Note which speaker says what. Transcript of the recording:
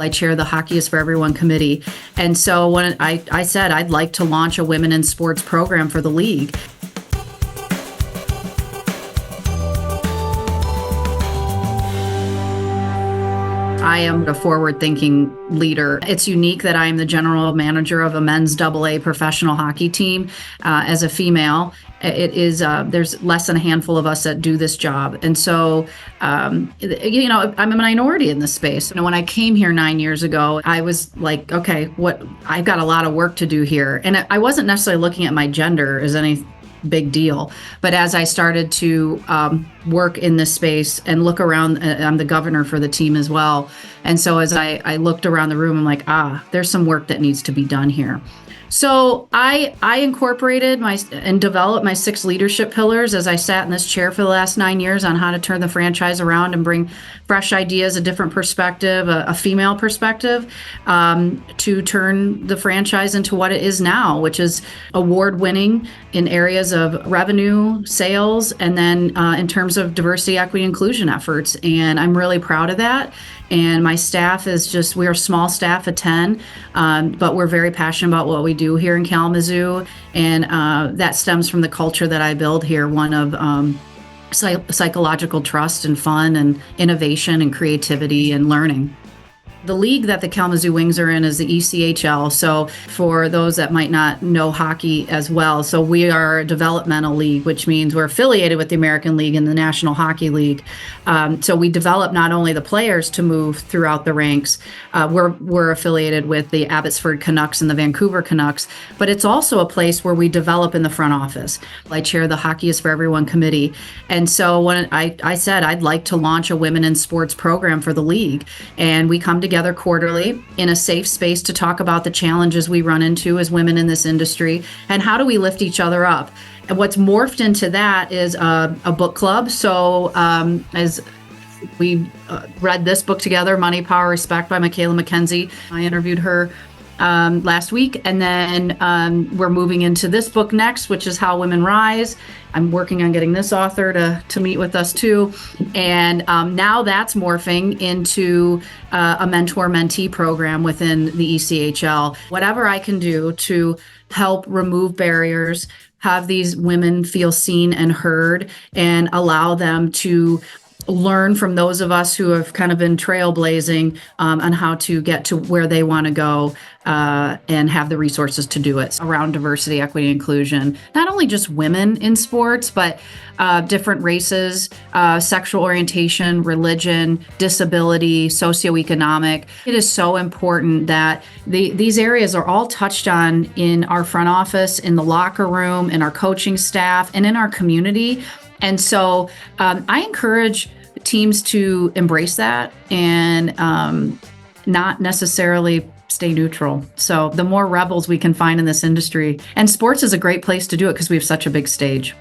Speaker 1: I chair the Hockey is for Everyone committee. And so when I said I'd like to launch a women in sports program for the league. I am a forward-thinking leader. It's unique that I am the general manager of a men's AA professional hockey team as a female. It is there's less than a handful of us that do this job, and so I'm a minority in this space. When I came here 9 years ago, I was like, okay, I've got a lot of work to do here, and I wasn't necessarily looking at my gender as any big deal. But as I started to work in this space and look around, I'm the governor for the team as well. And so as I looked around the room, I'm like, there's some work that needs to be done here. So I incorporated and developed my 6 leadership pillars as I sat in this chair for the last 9 years on how to turn the franchise around and bring fresh ideas, a different perspective, a female perspective, to turn the franchise into what it is now, which is award-winning in areas of revenue, sales, and then in terms of diversity, equity, inclusion efforts. And I'm really proud of that. And my staff we're a small staff of 10, but we're very passionate about what we do here in Kalamazoo. And that stems from the culture that I build here, one of psychological trust and fun and innovation and creativity and learning. The league that the Kalamazoo Wings are in is the ECHL. So for those that might not know hockey as well, so we are a developmental league, which means we're affiliated with the American League and the National Hockey League. So we develop not only the players to move throughout the ranks, we're affiliated with the Abbotsford Canucks and the Vancouver Canucks, but it's also a place where we develop in the front office. I chair the Hockey is for Everyone committee. And so when I said I'd like to launch a women in sports program for the league, and we come together quarterly in a safe space to talk about the challenges we run into as women in this industry and how do we lift each other up. And what's morphed into that is a book club. So as we read this book together, Money, Power, Respect by Michaela McKenzie. I interviewed her last week. And then we're moving into this book next, which is How Women Rise. I'm working on getting this author to meet with us too. And now that's morphing into a mentor-mentee program within the ECHL. Whatever I can do to help remove barriers, have these women feel seen and heard, and allow them to learn from those of us who have kind of been trailblazing on how to get to where they want to go and have the resources to do it around diversity, equity, inclusion. Not only just women in sports, but different races, sexual orientation, religion, disability, socioeconomic. It is so important that these areas are all touched on in our front office, in the locker room, in our coaching staff, and in our community. And so I encourage teams to embrace that and not necessarily stay neutral. So the more rebels we can find in this industry, and sports is a great place to do it because we have such a big stage.